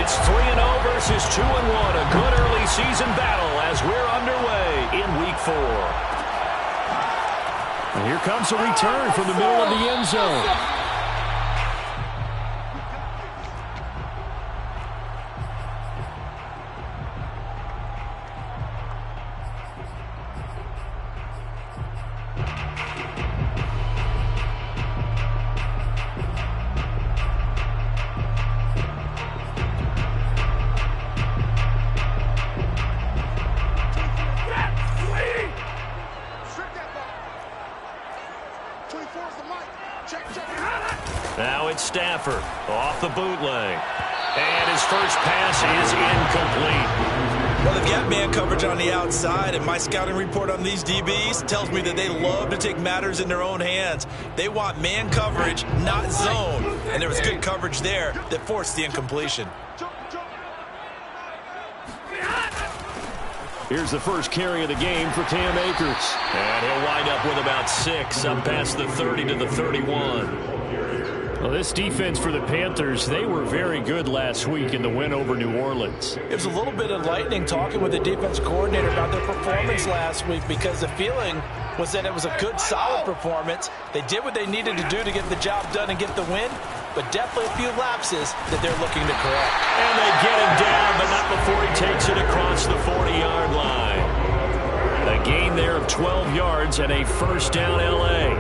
It's 3-0 versus 2-1. A good early season battle as we're underway in Week 4. And here comes a return from the middle of the end zone. Now it's Stafford off the bootleg. And his first pass is incomplete. Well, they've got man coverage on the outside, and my scouting report on these DBs tells me that they love to take matters in their own hands. They want man coverage, not zone. And there was good coverage there that forced the incompletion. Here's the first carry of the game for Cam Akers. And he'll wind up with about 6 up past the 30 to the 31. Well, this defense for the Panthers, they were very good last week in the win over New Orleans. It was a little bit enlightening talking with the defense coordinator about their performance last week, because the feeling was that it was a good, solid performance. They did what they needed to do to get the job done and get the win, but definitely a few lapses that they're looking to correct. And they get him down, but not before he takes it across the 40-yard line. A gain there of 12 yards and a first down L.A.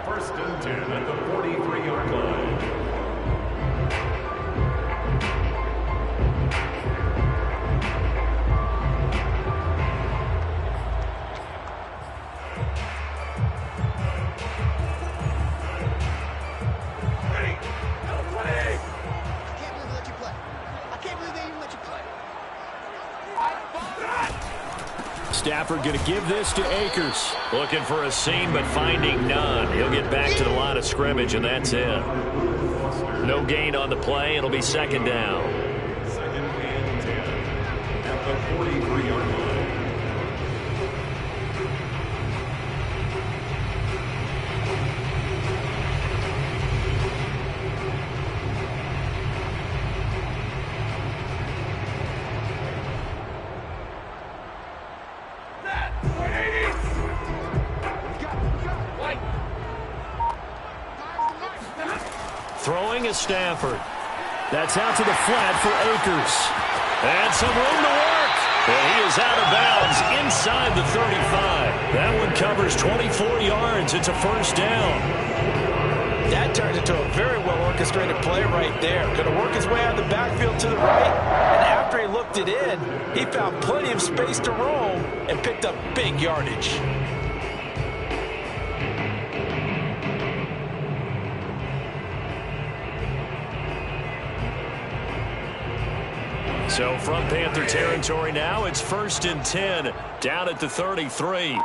First and 10 at the 43-yard line. Stafford going to give this to Akers. Looking for a seam, but finding none. He'll get back to the line of scrimmage, and that's it. No gain on the play. It'll be second down. Second and 10 at the 43-yard line. Throwing is Stafford. That's out to the flat for Akers. And some room to work. And he is out of bounds inside the 35. That one covers 24 yards. It's a first down. That turned into a very well-orchestrated play right there. Going to work his way out of the backfield to the right. And after he looked it in, he found plenty of space to roam and picked up big yardage. So from Panther territory now, it's first and 10 down at the 33.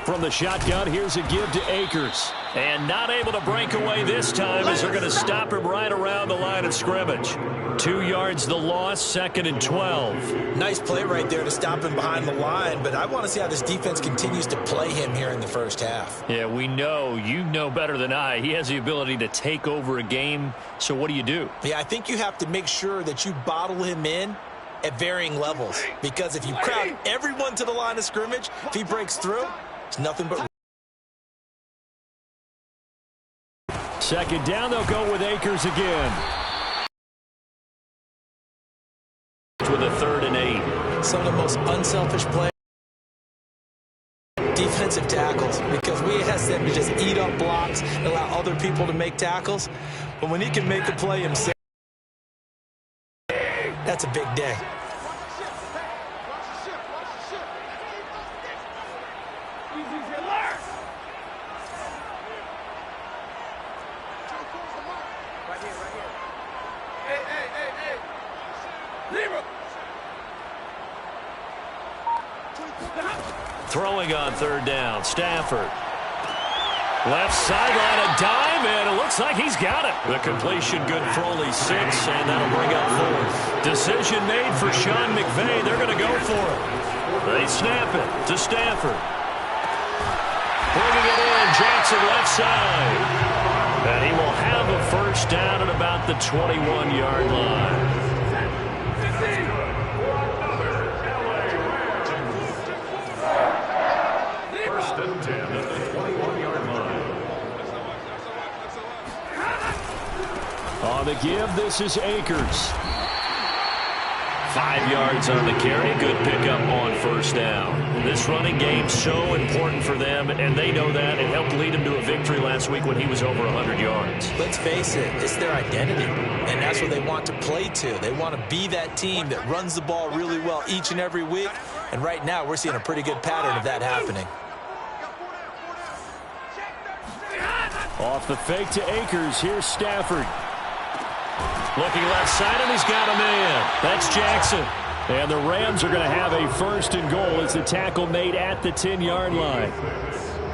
From the shotgun, here's a give to Akers. And not able to break away this time as they're going to stop him right around the line of scrimmage. 2 yards the loss, second and 12. Nice play right there to stop him behind the line, but I want to see how this defense continues to play him here in the first half. Yeah, we know. You know better than I. He has the ability to take over a game, so what do you do? Yeah, I think you have to make sure that you bottle him in at varying levels, because if you crowd everyone to the line of scrimmage, if he breaks through, it's nothing but... Second down, they'll go with Akers again. With a 3rd and 8. Some of the most unselfish play defensive tackles, because we ask them to just eat up blocks and allow other people to make tackles. But when he can make a play himself, that's a big day. Throwing on 3rd down, Stafford. Left sideline, a dime, and it looks like he's got it. The completion good for only 6, and that'll bring up 4th. Decision made for Sean McVay. They're going to go for it. They snap it to Stafford. Bringing Jackson left side. And he will have a first down at about the 21-yard line. First and 10 at the 21-yard line. On the give, this is Akers. 5 yards on the carry. Good pickup on first down. This running game so important for them, and they know that. It helped lead them to a victory last week when he was over 100 yards. Let's face it, it's their identity, and that's what they want to play to. They want to be that team that runs the ball really well each and every week, and right now we're seeing a pretty good pattern of that happening. Off the fake to Akers. Here's Stafford. Looking left side, and he's got a man. That's Jackson. And the Rams are going to have a first and goal as the tackle made at the 10-yard line.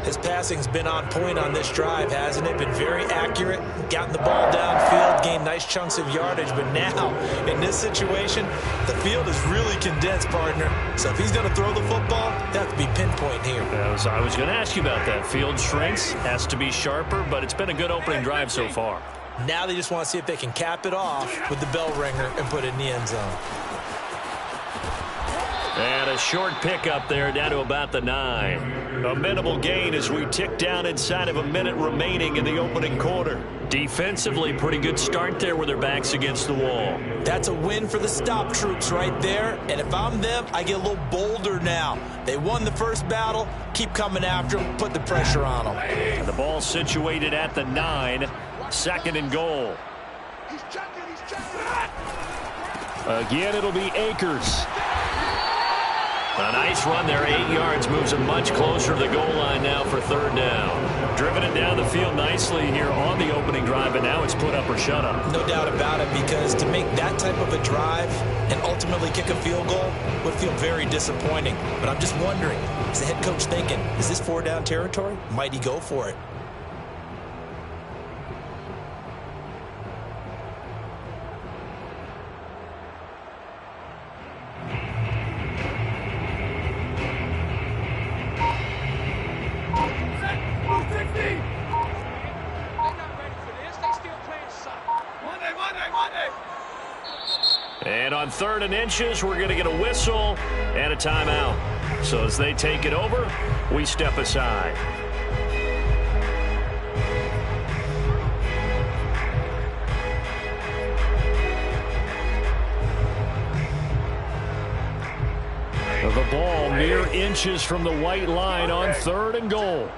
His passing's been on point on this drive, hasn't it? Been very accurate, gotten the ball downfield, gained nice chunks of yardage. But now, in this situation, the field is really condensed, partner. So if he's going to throw the football, that has to be pinpoint here. I was going to ask you about that. Field shrinks, has to be sharper, but it's been a good opening drive so far. Now they just want to see if they can cap it off with the bell ringer and put it in the end zone. And a short pickup there down to about the 9. A minimal gain as we tick down inside of a minute remaining in the opening quarter. Defensively, pretty good start there with their backs against the wall. That's a win for the stop troops right there. And if I'm them, I get a little bolder now. They won the first battle. Keep coming after them. Put the pressure on them. And the ball situated at the 9. Second and goal. Again, it'll be Akers. A nice run there, 8 yards, moves him much closer to the goal line now for third down. Driven it down the field nicely here on the opening drive, and now it's put up or shut up. No doubt about it, because to make that type of a drive and ultimately kick a field goal would feel very disappointing. But I'm just wondering, is the head coach thinking, is this 4-down territory? Might he go for it? And on 3rd and inches, we're going to get a whistle and a timeout. So as they take it over, we step aside. The ball mere inches from the white line on 3rd and goal.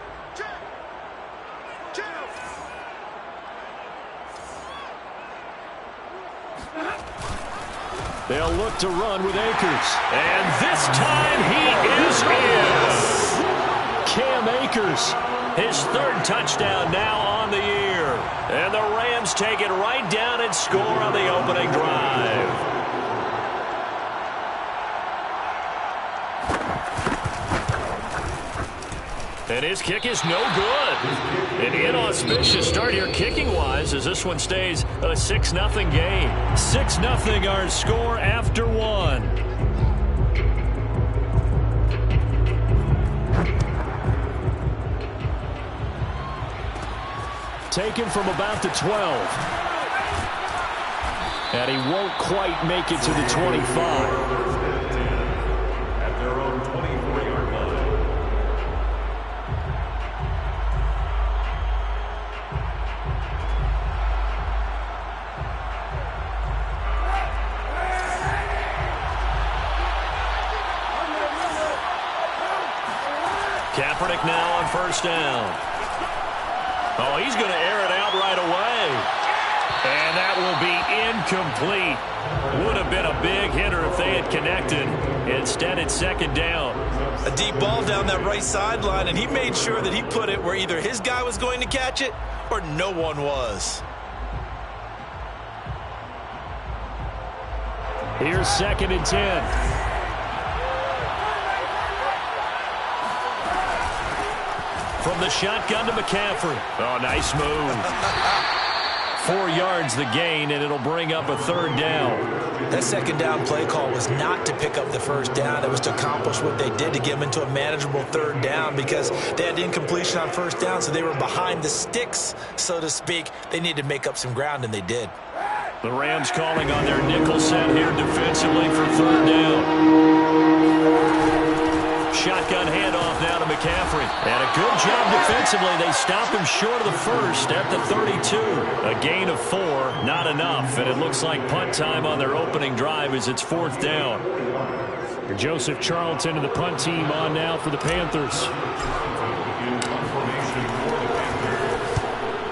They'll look to run with Akers. And this time he is in. Cam Akers, his 3rd touchdown now on the year. And the Rams take it right down and score on the opening drive. And his kick is no good. An inauspicious start here kicking-wise as this one stays a 6-0 game. 6-0 our score after 1. Taken from about the 12. And he won't quite make it to the 25. Kaepernick now on first down. Oh, he's going to air it out right away. And that will be incomplete. Would have been a big hitter if they had connected. Instead, it's 2nd down. A deep ball down that right sideline, and he made sure that he put it where either his guy was going to catch it or no one was. Here's 2nd and 10. From the shotgun to McCaffrey. Oh, nice move. 4 yards the gain, and it'll bring up a 3rd down. That 2nd down play call was not to pick up the 1st down. It was to accomplish what they did to get them into a manageable 3rd down because they had incompletion on 1st down, so they were behind the sticks, so to speak. They needed to make up some ground, and they did. The Rams calling on their nickel set here defensively for 3rd down. Shotgun handoff now to McCaffrey. And a good job defensively. They stopped him short of the 1st at the 32. A gain of 4, not enough. And it looks like punt time on their opening drive as it's 4th down. Joseph Charlton and the punt team on now for the Panthers.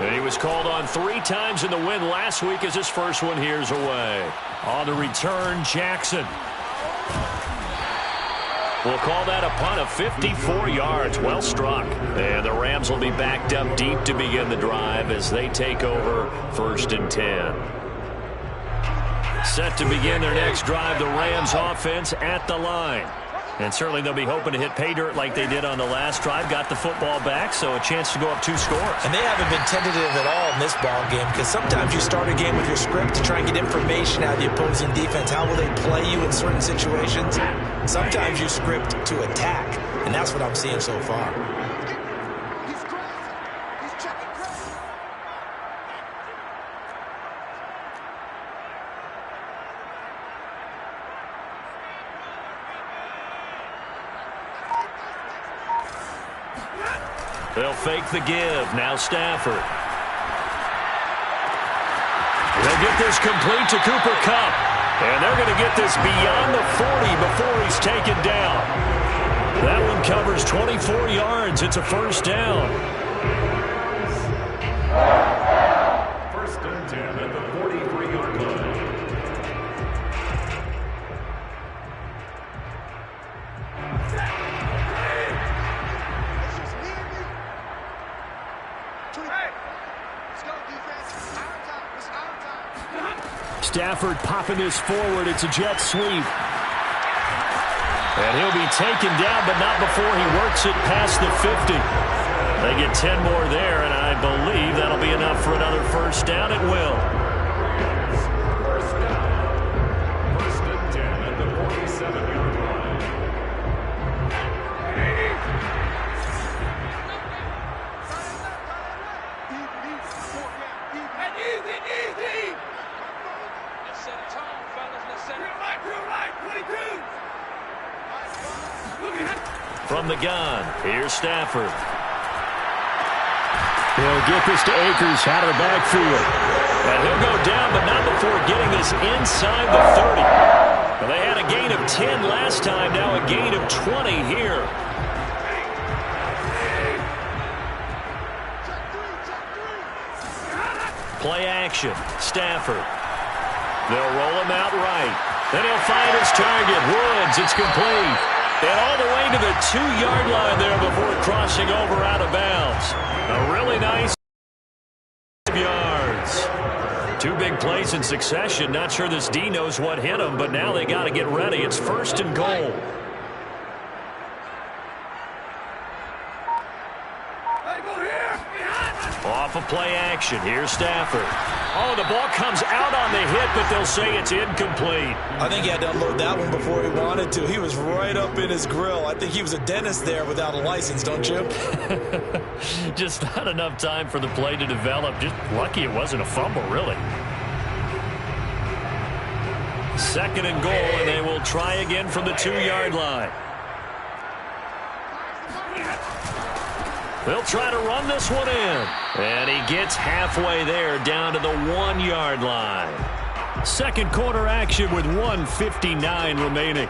And he was called on 3 times in the win last week as his first one here's away. On the return, Jackson. We'll call that a punt of 54 yards. Well struck. And the Rams will be backed up deep to begin the drive as they take over 1st and 10. Set to begin their next drive, the Rams offense at the line. And certainly they'll be hoping to hit pay dirt like they did on the last drive. Got the football back, so a chance to go up 2 scores. And they haven't been tentative at all in this ball game because sometimes you start a game with your script to try and get information out of the opposing defense. How will they play you in certain situations? Sometimes you script to attack, and that's what I'm seeing so far. They'll fake the give. Now Stafford. They'll get this complete to Cooper Kupp. And they're going to get this beyond the 40 before he's taken down. That one covers 24 yards. It's a 1st down. 1st and 10 at the 43-yard line. Stafford popping this forward. It's a jet sweep. And he'll be taken down, but not before he works it past the 50. They get 10 more there, and I believe that'll be enough for another 1st down. It will. 1st and 10 at the 47-yard line. From the gun, here's Stafford. He'll get this to Akers out of the backfield. And he'll go down, but not before getting this inside the 30. Well, they had a gain of 10 last time, now a gain of 20 here. Play action, Stafford. They'll roll him out right. Then he'll find his target, Woods. It's complete. And all the way to the 2-yard line there before crossing over out of bounds. A really nice 5 yards. 2 big plays in succession. Not sure this D knows what hit him, but now they got to get ready. It's 1st and goal. Off of play action. Here's Stafford. Oh, the ball comes out on the hit, but they'll say it's incomplete. I think he had to unload that one before he wanted to. He was right up in his grill. I think he was a dentist there without a license, don't you? Just not enough time for the play to develop. Just lucky it wasn't a fumble, really. 2nd and goal, and they will try again from the 2-yard line. They'll try to run this one in. And he gets halfway there down to the 1-yard line. 2nd quarter action with 1:59 remaining.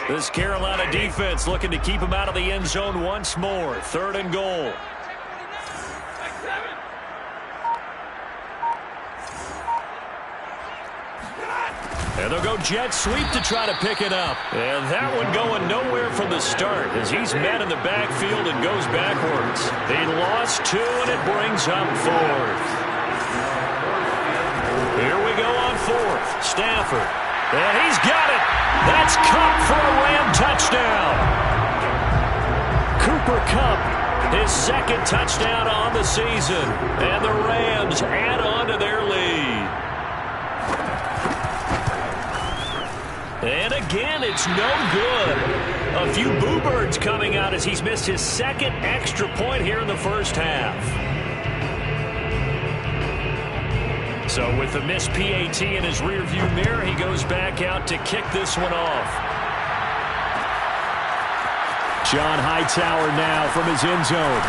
This Carolina defense looking to keep him out of the end zone once more. 3rd and goal. And they'll go jet sweep to try to pick it up. And that one going nowhere from the start as he's met in the backfield and goes backwards. He lost 2, and it brings up 4th. Here we go on 4th. Stafford. And he's got it. That's Kupp for a Ram touchdown. Cooper Kupp, his 2nd touchdown on the season. And the Rams add on to their lead. And again, it's no good. A few boo birds coming out as he's missed his 2nd extra point here in the first half. So with the missed PAT in his rearview mirror, he goes back out to kick this one off. John Hightower now from his end zone.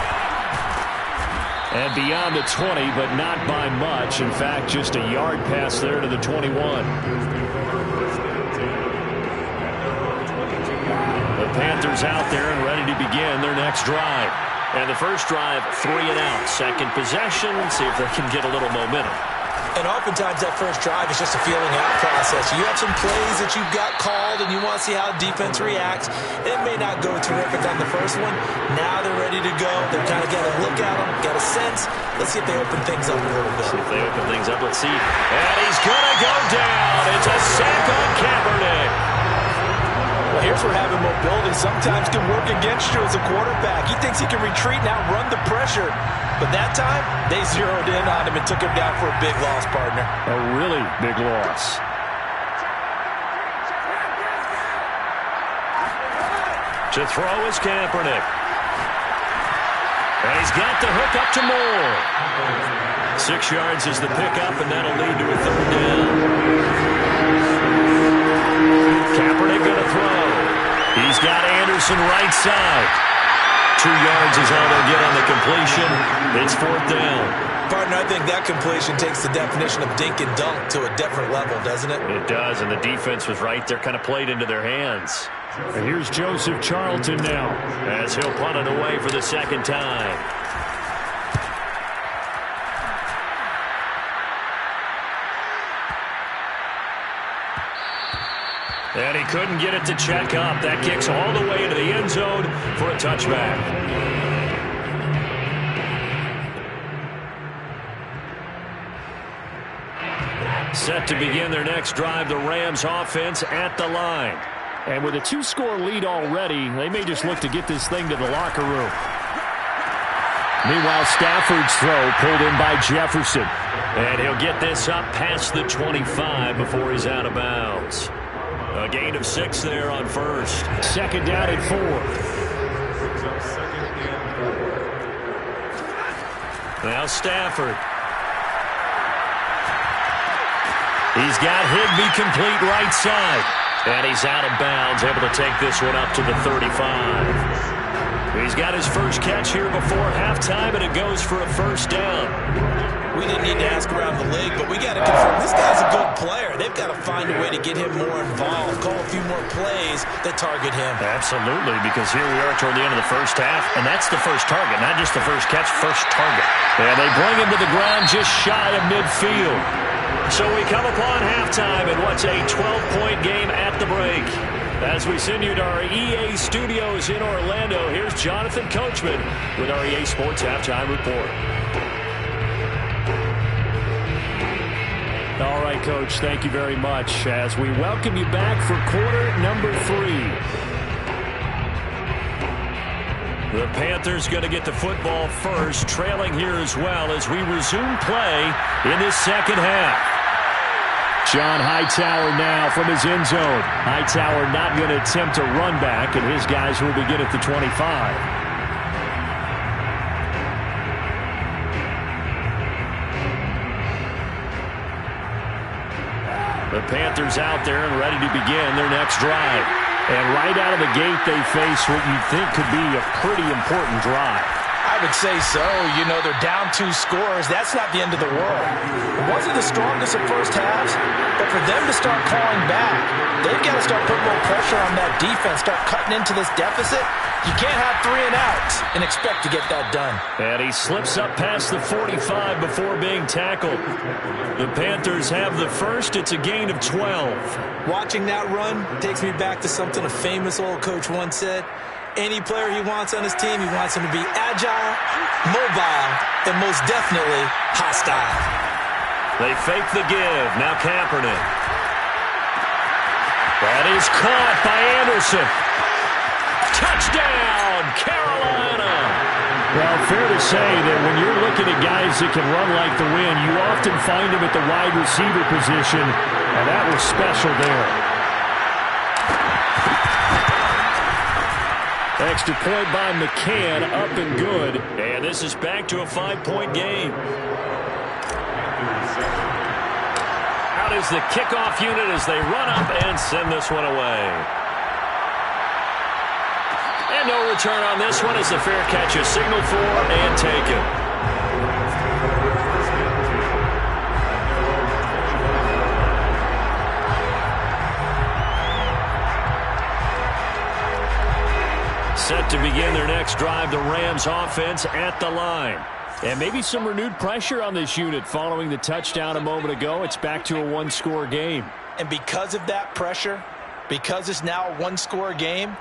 And beyond the 20, but not by much. In fact, just a yard pass there to the 21. The Panthers out there and ready to begin their next drive. And the first drive, 3 and out. Second possession, see if they can get a little momentum. And oftentimes that first drive is just a feeling out process. You have some plays that you've got called and you want to see how the defense reacts. It may not go terrific on the first one. Now they're ready to go. They've kind of got a look at them, got a sense. Let's see if they open things up a little bit. See if they open things up. Let's see. And he's going to go down. It's a sack on Kaepernick. Well, here's where having mobility sometimes can work against you as a quarterback. He thinks he can retreat and outrun the pressure. But that time, they zeroed in on him and took him down for a big loss, partner. A really big loss. To throw is Kaepernick. And he's got the hook up to Moore. 6 yards is the pickup, and that'll lead to a 3rd down. Kaepernick going to throw. He's got Anderson right side. 2 yards is all they'll get on the completion. It's 4th down. Partner, I think that completion takes the definition of dink and dunk to a different level, doesn't it? It does, and the defense was right there, kind of played into their hands. And here's Joseph Charlton now, as he'll punt it away for the 2nd time. And he couldn't get it to check up. That kicks all the way into the end zone for a touchback. Set to begin their next drive, the Rams offense at the line. And with a 2-score lead already, they may just look to get this thing to the locker room. Meanwhile, Stafford's throw pulled in by Jefferson. And he'll get this up past the 25 before he's out of bounds. A gain of 6 there on 1st. 2nd down and 4. Now Stafford. He's got Higbee complete right side. And he's out of bounds, able to take this one up to the 35. He's got his first catch here before halftime, and it goes for a 1st down. We didn't need to ask around the league, but we got to confirm this guy's a good player. They've got to find a way to get him more involved, call a few more plays that target him. Absolutely, because here we are toward the end of the first half, and that's the first target, not just the first catch, first target. And they bring him to the ground just shy of midfield. So we come upon halftime in what's a 12-point game at the break. As we send you to our EA studios in Orlando, here's Jonathan Coachman with our EA Sports Halftime Report. All right, Coach, thank you very much as we welcome you back for quarter number 3. The Panthers going to get the football first, trailing here as well as we resume play in this 2nd half. John Hightower now from his end zone. Hightower not going to attempt a run back, and his guys will begin at the 25. The Panthers out there and ready to begin their next drive. And right out of the gate, they face what you think could be a pretty important drive. I would say so. You know, they're down 2 scores. That's not the end of the world. It wasn't the strongest of first halves, but for them to start calling back, they've got to start putting more pressure on that defense, start cutting into this deficit. You can't have 3 and outs and expect to get that done. And he slips up past the 45 before being tackled. The Panthers have the first. It's a gain of 12. Watching that run takes me back to something a famous old coach once said. Any player he wants on his team, he wants him to be agile, mobile, and most definitely hostile. They fake the give. Now Kaepernick. That is caught by Anderson. Touchdown, Carolina. Well, fair to say that when you're looking at guys that can run like the wind, you often find them at the wide receiver position, and that was special there. Extra point by McCann, up and good. And this is back to a 5-point game. Out is the kickoff unit as they run up and send this one away. And no return on this one as the fair catch is signaled for and taken. Set to begin their next drive, the Rams offense at the line. And maybe some renewed pressure on this unit following the touchdown a moment ago. It's back to a 1-score game. And because of that pressure, because it's now a 1-score game,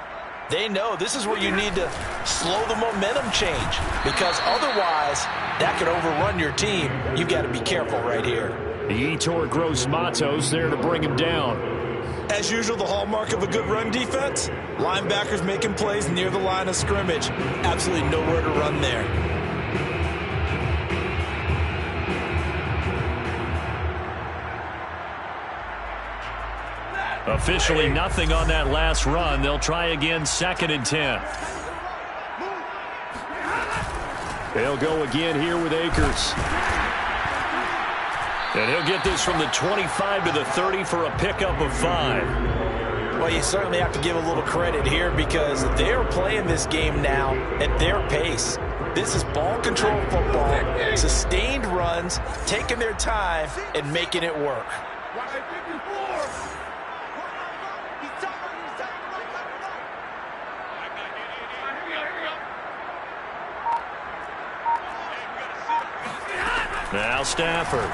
they know this is where you need to slow the momentum change, because otherwise that could overrun your team. You've got to be careful right here. The Yetur Gross Matos there to bring him down. As usual, the hallmark of a good run defense, linebackers making plays near the line of scrimmage. Absolutely nowhere to run there. Officially nothing on that last run. They'll try again, 2nd and 10. They'll go again here with Akers. And he'll get this from the 25 to the 30 for a pickup of 5. Well, you certainly have to give a little credit here because they're playing this game now at their pace. This is ball control football, sustained runs, taking their time and making it work. Now Stafford.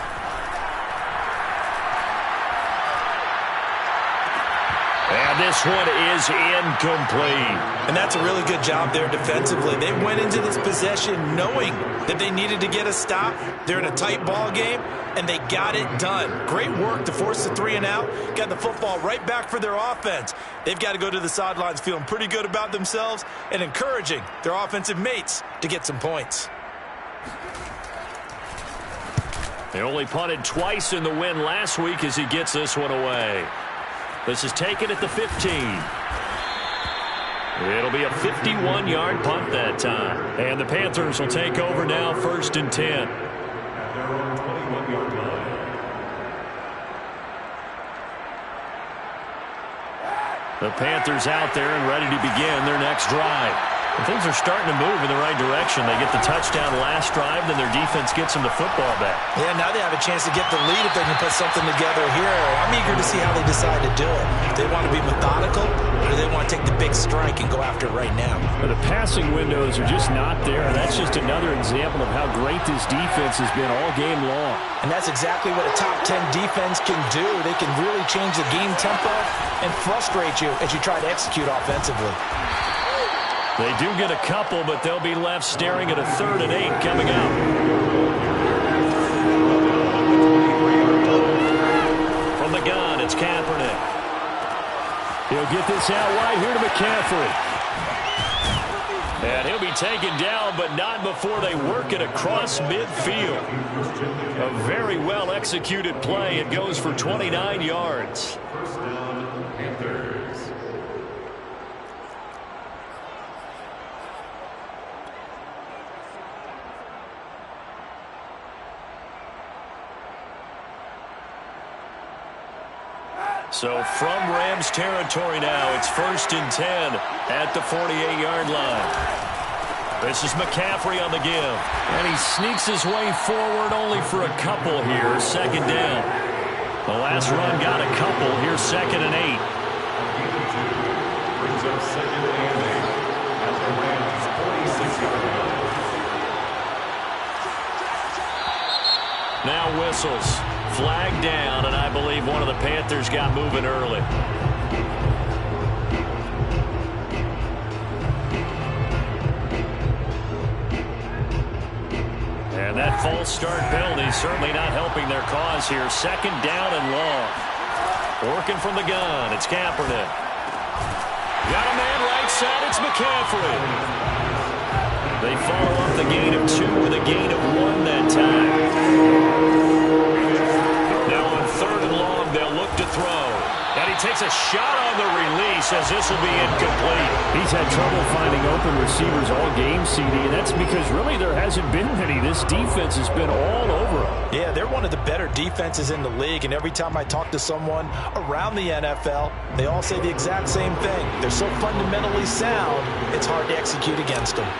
And this one is incomplete. And that's a really good job there defensively. They went into this possession knowing that they needed to get a stop. They're in a tight ball game, and they got it done. Great work to force the 3 and out. Got the football right back for their offense. They've got to go to the sidelines feeling pretty good about themselves and encouraging their offensive mates to get some points. They only punted twice in the win last week as he gets this one away. This is taken at the 15. It'll be a 51-yard punt that time. And the Panthers will take over now, 1st and 10. The Panthers out there and ready to begin their next drive. And things are starting to move in the right direction. They get the touchdown last drive, then their defense gets them the football back. Yeah, now they have a chance to get the lead if they can put something together here. I'm eager to see how they decide to do it. Do they want to be methodical, or do they want to take the big strike and go after it right now? But the passing windows are just not there. That's just another example of how great this defense has been all game long. And that's exactly what a top 10 defense can do. They can really change the game tempo and frustrate you as you try to execute offensively. They do get a couple, but they'll be left staring at a 3rd and 8 coming out. From the gun, it's Kaepernick. He'll get this out wide here to McCaffrey. And he'll be taken down, but not before they work it across midfield. A very well-executed play. It goes for 29 yards. So from Rams territory now, it's 1st and 10 at the 48-yard line. This is McCaffrey on the give. And he sneaks his way forward only for a couple here. Second down. The last run got a couple. Here's 2nd and 8. Brings up 2nd and 8 at the Rams 46-yard line. Now whistles. Flag down, and I believe one of the Panthers got moving early. And that false start penalty certainly not helping their cause here. 2nd down and long. Working from the gun, it's Kaepernick. Got a man right side, it's McCaffrey. They follow up the gain of 2 with a gain of 1 that time. Now on 3rd and long, they'll look to throw. And he takes a shot on the release as this will be incomplete. He's had trouble finding open receivers all game, CD, and that's because really there hasn't been many. This defense has been all over him. Yeah, they're one of the better defenses in the league, and every time I talk to someone around the NFL, they all say the exact same thing. They're so fundamentally sound, it's hard to execute against them.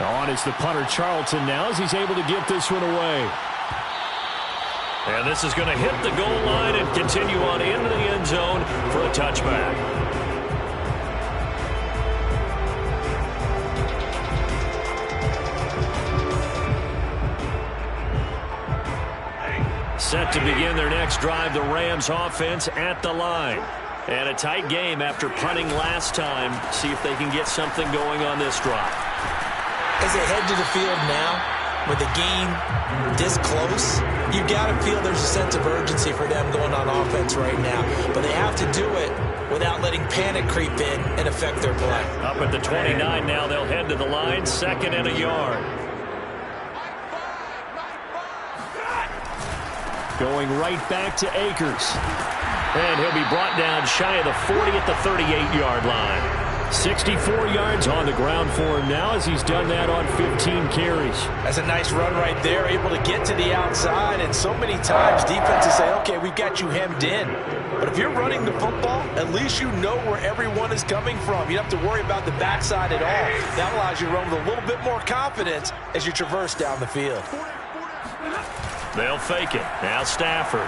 On is the punter Charlton now as he's able to get this one away. And this is going to hit the goal line and continue on into the end zone for a touchback. Set to begin their next drive, the Rams offense at the line. And a tight game after punting last time. See if they can get something going on this drive. As they head to the field now, with the game this close, you've got to feel there's a sense of urgency for them going on offense right now. But they have to do it without letting panic creep in and affect their play. Up at the 29 now, they'll head to the line, 2nd and a yard. Going right back to Akers. And he'll be brought down shy of the 40 at the 38-yard line. 64 yards on the ground for him now as he's done that on 15 carries. That's a nice run right there, able to get to the outside, and so many times defenses say, okay, we've got you hemmed in. But if you're running the football, at least you know where everyone is coming from. You don't have to worry about the backside at all. That allows you to run with a little bit more confidence as you traverse down the field. They'll fake it. Now Stafford.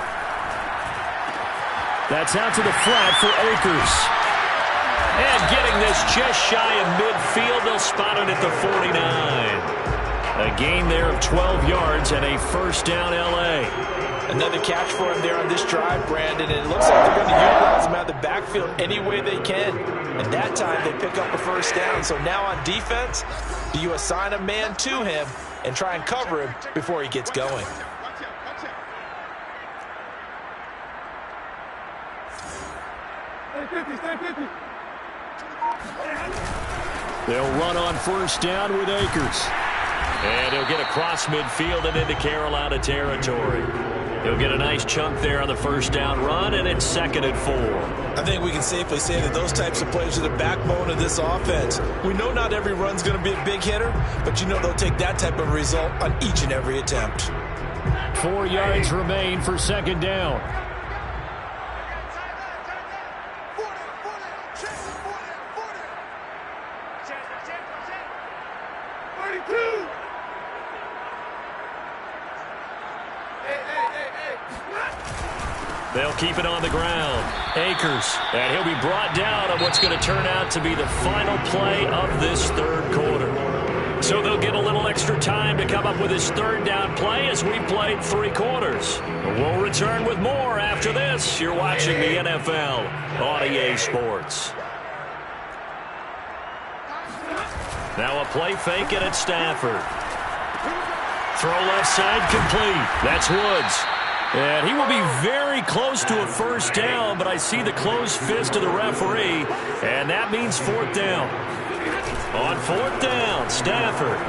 That's out to the flat for Akers. And getting this just shy of midfield, they'll spot it at the 49. A gain there of 12 yards and a 1st down L.A. Another catch for him there on this drive, Brandon, and it looks like they're going to utilize him out of the backfield any way they can. And that time they pick up a 1st down. So now on defense, do you assign a man to him and try and cover him before he gets going? They'll run on 1st down with Akers. And he'll get across midfield and into Carolina territory. He'll get a nice chunk there on the 1st down run, and it's 2nd and 4. I think we can safely say that those types of plays are the backbone of this offense. We know not every run's going to be a big hitter, but you know they'll take that type of result on each and every attempt. 4 yards remain for 2nd down. They'll keep it on the ground. Akers, and he'll be brought down on what's going to turn out to be the final play of this 3rd quarter. So they'll get a little extra time to come up with his 3rd down play as we played 3 quarters. We'll return with more after this. You're watching the NFL on EA Sports. Now a play fake, and it's Stafford. Throw left side complete. That's Woods. And he will be very close to a 1st down, but I see the closed fist of the referee, and that means 4th down. On 4th down, Stafford.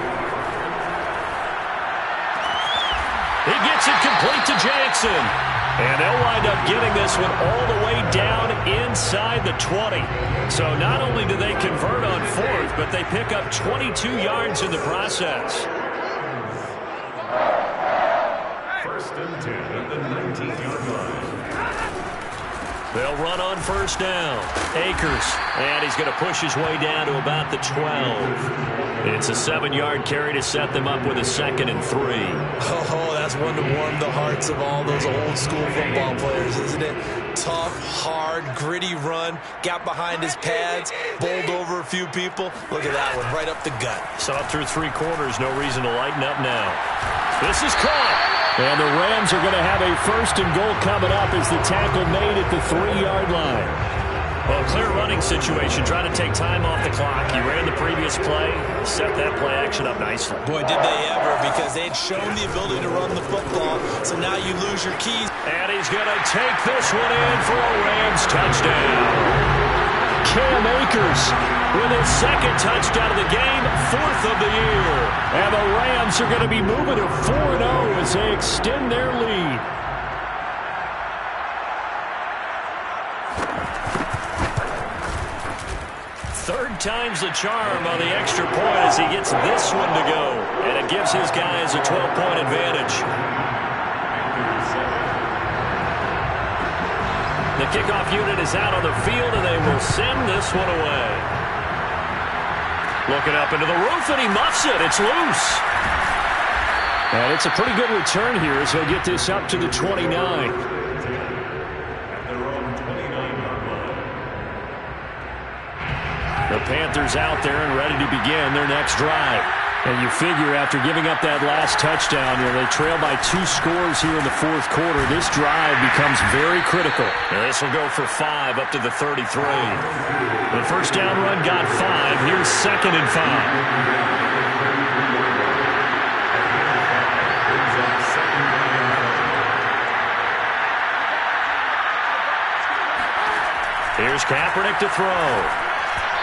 He gets it complete to Jackson. And they'll wind up getting this one all the way down inside the 20. So not only do they convert on 4th, but they pick up 22 yards in the process. 1st and 10 at the 19-yard line. They'll run on first down. Akers, and he's going to push his way down to about the 12. It's a 7-yard carry to set them up with a 2nd and 3. Oh, that's one to warm the hearts of all those old-school football players, isn't it? Tough, hard, gritty run, got behind his pads, bowled over a few people. Look at that one, right up the gut. Saw it through 3 quarters, no reason to lighten up now. This is caught. And the Rams are going to have a 1st and goal coming up as the tackle made at the 3-yard line. Well, clear running situation, trying to take time off the clock. You ran the previous play, set that play action up nicely. Boy, did they ever, because they'd shown the ability to run the football, so now you lose your keys. And he's going to take this one in for a Rams touchdown. Cam Akers with his 2nd touchdown of the game, 4th of the year. And the Rams are going to be moving to 4-0 as they extend their lead. Third time's the charm on the extra point as he gets this one to go. And it gives his guys a 12-point advantage. The kickoff unit is out on the field, and they will send this one away. Looking up into the roof, and he muffs it. It's loose. And it's a pretty good return here as he'll get this up to the 29. The Panthers out there and ready to begin their next drive. And you figure after giving up that last touchdown, they trail by 2 scores here in the 4th quarter. This drive becomes very critical. And this will go for 5 up to the 33. The first down run got 5. Here's 2nd and 5. Here's Kaepernick to throw.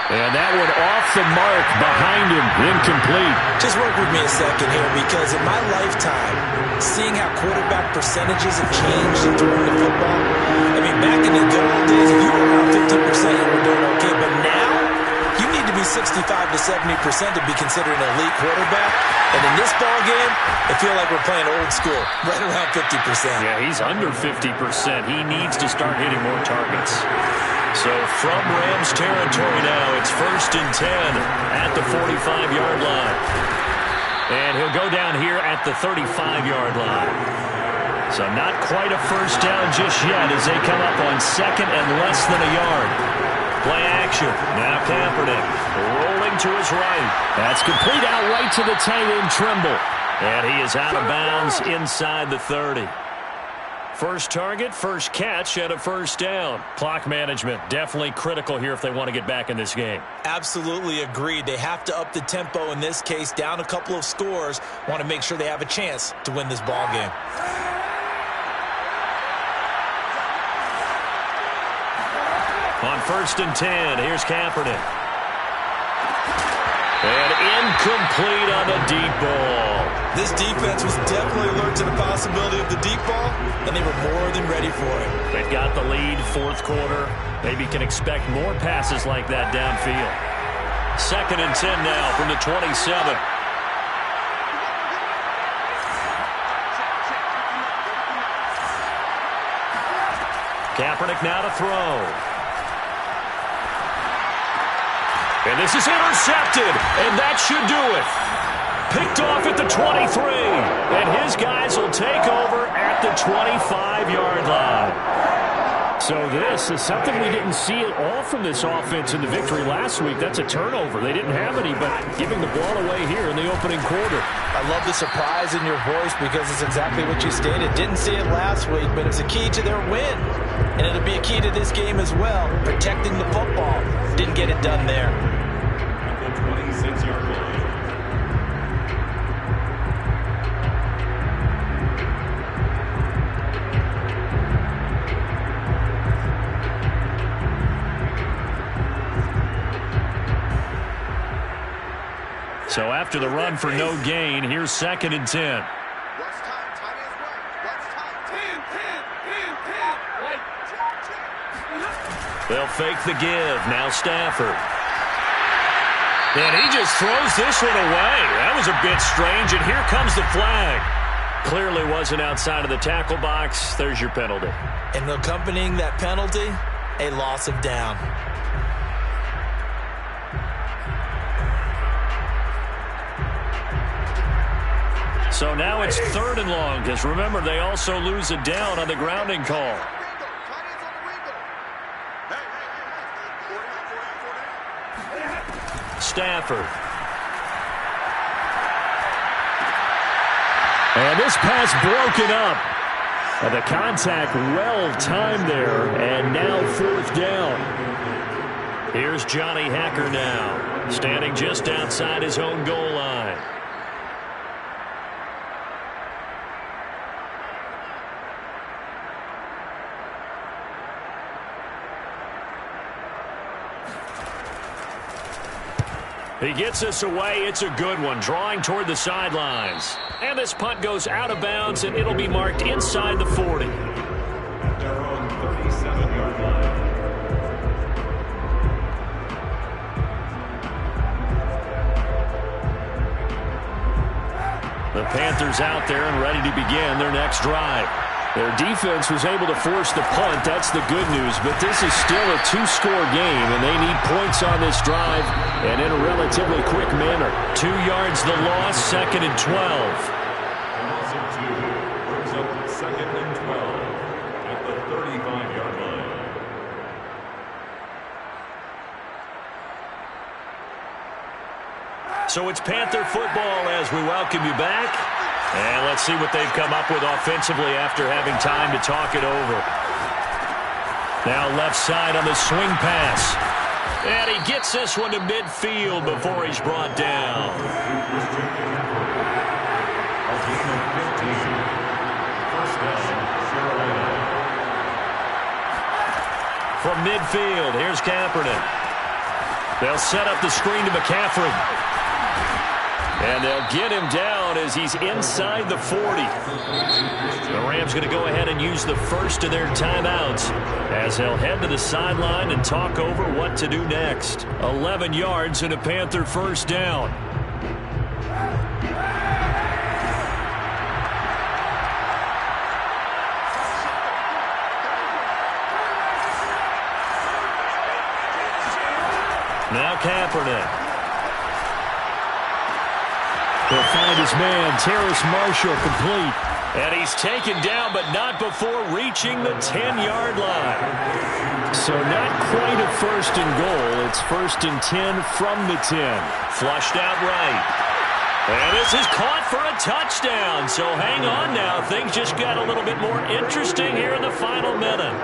And that one off the mark behind him, incomplete. Just work with me a second here, because in my lifetime, seeing how quarterback percentages have changed in throwing the football, I mean, back in the good old days, if you were around 50%, you were doing okay. But now, you need to be 65 to 70% to be considered an elite quarterback. And in this ball game, I feel like we're playing old school, right around 50%. Yeah, he's under 50%. He needs to start hitting more targets. So from Rams territory now, it's 1st and 10 at the 45-yard line. And he'll go down here at the 35-yard line. So not quite a first down just yet as they come up on 2nd and less than a yard. Play action. Now Kaepernick rolling to his right. That's complete out right to the tight end, Trimble. And he is out of bounds inside the 30. First target, first catch, and a first down. Clock management definitely critical here if they want to get back in this game. Absolutely agreed. They have to up the tempo in this case, down a couple of scores. Want to make sure they have a chance to win this ball game. On 1st and 10, here's Kaepernick. And incomplete on the deep ball. This defense was definitely alert to the possibility of the deep ball, and they were more than ready for it. They've got the lead, 4th quarter. Maybe can expect more passes like that downfield. 2nd and 10 now from the 27. Kaepernick now to throw. And this is intercepted, and that should do it. Picked off at the 23, and his guys will take over at the 25-yard line. So this is something we didn't see at all from this offense in the victory last week. That's a turnover. They didn't have any, but giving the ball away here in the opening quarter. I love the surprise in your voice because it's exactly what you stated. Didn't see it last week, but it's a key to their win. And it'll be a key to this game as well, protecting the football. Didn't get it done there. At the 26-yard line. So after the run for no gain, here's 2nd and 10. They'll fake the give. Now Stafford. And he just throws this one away. That was a bit strange, and here comes the flag. Clearly wasn't outside of the tackle box. There's your penalty. And accompanying that penalty, a loss of down. So now it's 3rd and long, because remember, they also lose a down on the grounding call. Stafford. And this pass broken up. And the contact well timed there, and now 4th down. Here's Johnny Hacker now, standing just outside his own goal line. He gets us away. It's a good one, drawing toward the sidelines. And this punt goes out of bounds, and it'll be marked inside the 40. They're on 37-yard line. The Panthers out there and ready to begin their next drive. Their defense was able to force the punt. That's the good news. But this is still a 2-score game, and they need points on this drive and in a relatively quick manner. 2 yards the loss, 2nd and 12. Loss of 2 brings up 2nd and 12 at the 35-yard line. So it's Panther football as we welcome you back. And let's see what they've come up with offensively after having time to talk it over. Now left side on the swing pass. And he gets this one to midfield before he's brought down. From midfield, here's Kaepernick. They'll set up the screen to McCaffrey. And they'll get him down as he's inside the 40. The Rams going to go ahead and use the first of their timeouts as they'll head to the sideline and talk over what to do next. 11 yards and a Panther 1st down. Now Kaepernick. He'll find his man, Terrace Marshall, complete. And he's taken down, but not before reaching the 10-yard line. So not quite a 1st and goal. It's 1st and 10 from the 10. Flushed out right. And this is caught for a touchdown. So hang on now. Things just got a little bit more interesting here in the final minute.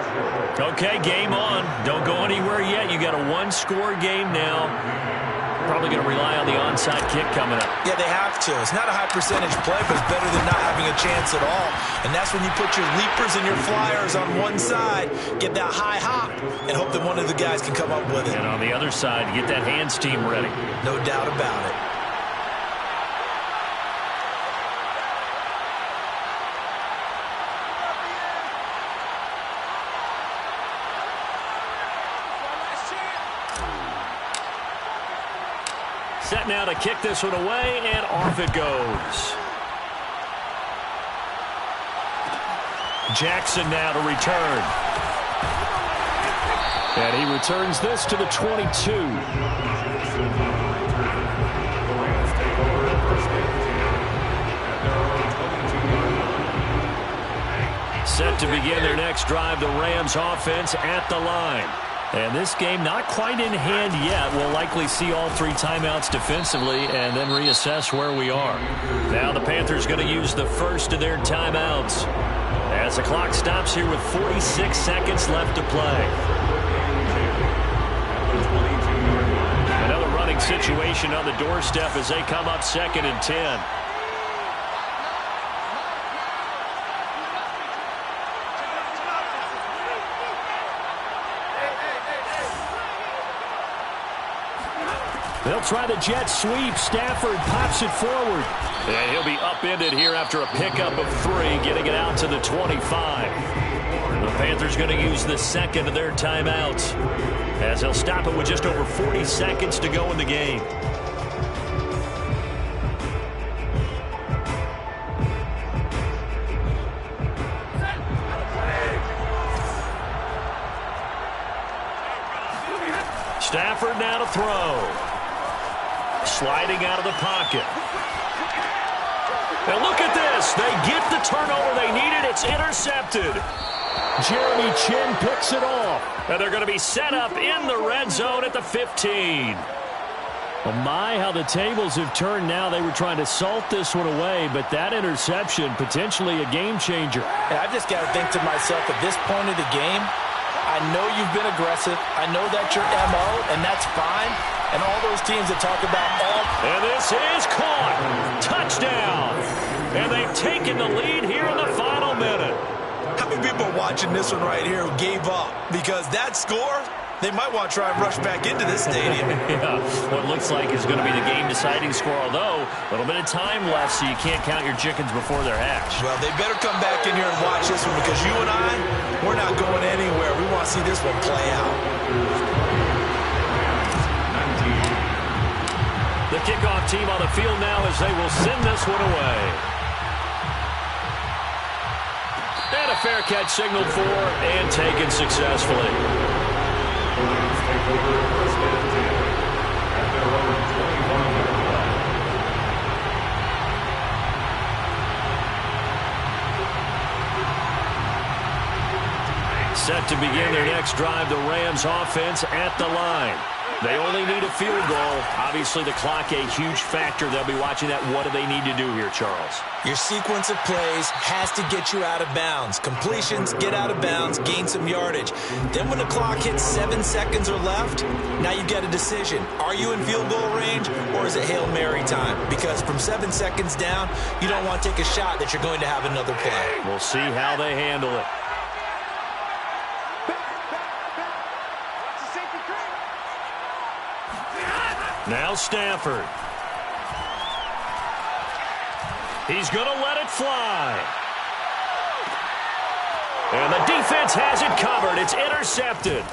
Okay, game on. Don't go anywhere yet. You got a 1-score game now. Probably going to rely on the onside kick coming up. Yeah, they have to. It's not a high percentage play, but it's better than not having a chance at all. And that's when you put your leapers and your flyers on one side, get that high hop, and hope that one of the guys can come up with it. And on the other side, get that hands team ready. No doubt about it. Set now to kick this one away, and off it goes. Jackson now to return. And he returns this to the 22. Set to begin their next drive, the Rams offense at the line. And this game not quite in hand yet. We'll likely see all 3 timeouts defensively and then reassess where we are. Now the Panthers going to use the first of their timeouts as the clock stops here with 46 seconds left to play. Another running situation on the doorstep as they come up 2nd and 10. They'll try the jet sweep. Stafford pops it forward. And he'll be upended here after a pickup of 3, getting it out to the 25. The Panthers going to use the second of their timeouts as they'll stop it with just over 40 seconds to go in the game. now to throw. Sliding out of the pocket. And look at this. They get the turnover they needed. It's intercepted. Jeremy Chin picks it off. And they're going to be set up in the red zone at the 15. Well, my, how the tables have turned now. They were trying to salt this one away, but that interception, potentially a game changer. And I just got to think to myself, at this point of the game, I know you've been aggressive. I know that's your MO, and that's fine. And all those teams that talk about all... And this is caught. Touchdown. And they've taken the lead here in the final minute. How many people are watching this one right here who gave up? Because that score, they might want to try and rush back into this stadium. Yeah, what looks like is going to be the game-deciding score, although a little bit of time left, so you can't count your chickens before they're hatched. Well, they better come back in here and watch this one, because you and I, we're not going anywhere. We want to see this one play out. The kickoff team on the field now as they will send this one away. And a fair catch signaled for and taken successfully. Set to begin their next drive, the Rams offense at the line. They only need a field goal. Obviously, the clock a huge factor. They'll be watching that. What do they need to do here, Charles? Your sequence of plays has to get you out of bounds. Completions, get out of bounds, gain some yardage. Then when the clock hits 7 seconds or left, now you've got a decision. Are you in field goal range, or is it Hail Mary time? Because from 7 seconds down, you don't want to take a shot that you're going to have another play. We'll see how they handle it. Now Stafford. He's going to let it fly. And the defense has it covered. It's intercepted.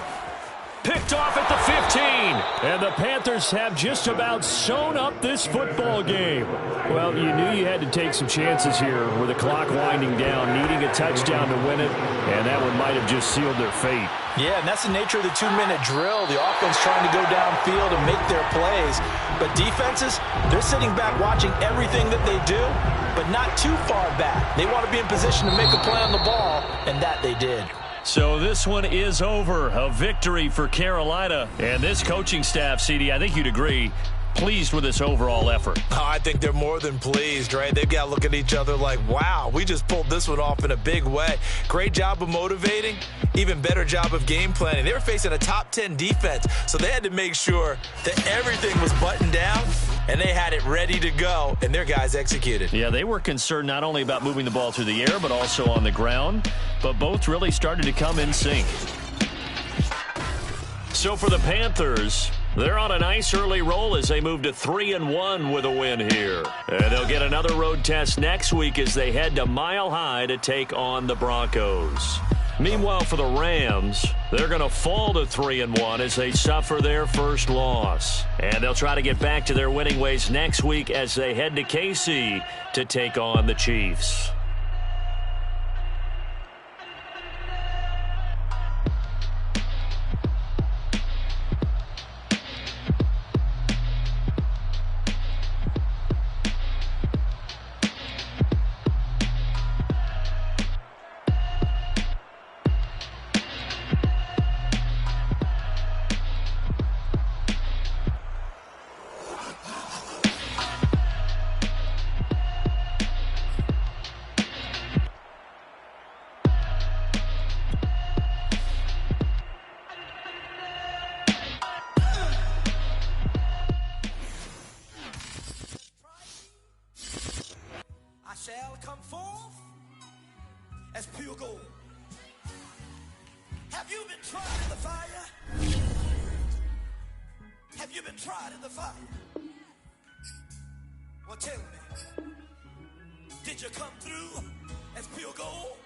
Picked off at the 15. And the Panthers have just about sewn up this football game. Well, you knew you had to take some chances here with the clock winding down, needing a touchdown to win it, and that one might have just sealed their fate. Yeah, and that's the nature of the 2-minute drill. The offense trying to go downfield and make their plays. But defenses, they're sitting back watching everything that they do, but not too far back. They want to be in position to make a play on the ball, and that they did. So this one is over. A victory for Carolina. And this coaching staff, CD, I think you'd agree, pleased with this overall effort. Oh, I think they're more than pleased, right? They've got to look at each other like, wow, we just pulled this one off in a big way. Great job of motivating, even better job of game planning. They were facing a top 10 defense, so they had to make sure that everything was buttoned down, and they had it ready to go, and their guys executed. Yeah, they were concerned not only about moving the ball through the air, but also on the ground, but both really started to come in sync. So for the Panthers, they're on a nice early roll as they move to 3-1 with a win here. And they'll get another road test next week as they head to Mile High to take on the Broncos. Meanwhile, for the Rams, they're going to fall to 3-1 as they suffer their first loss. And they'll try to get back to their winning ways next week as they head to KC to take on the Chiefs. Shall come forth as pure gold. Have you been tried in the fire? Have you been tried in the fire? Well, tell me, did you come through as pure gold?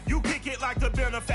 You kick it like the benefactor.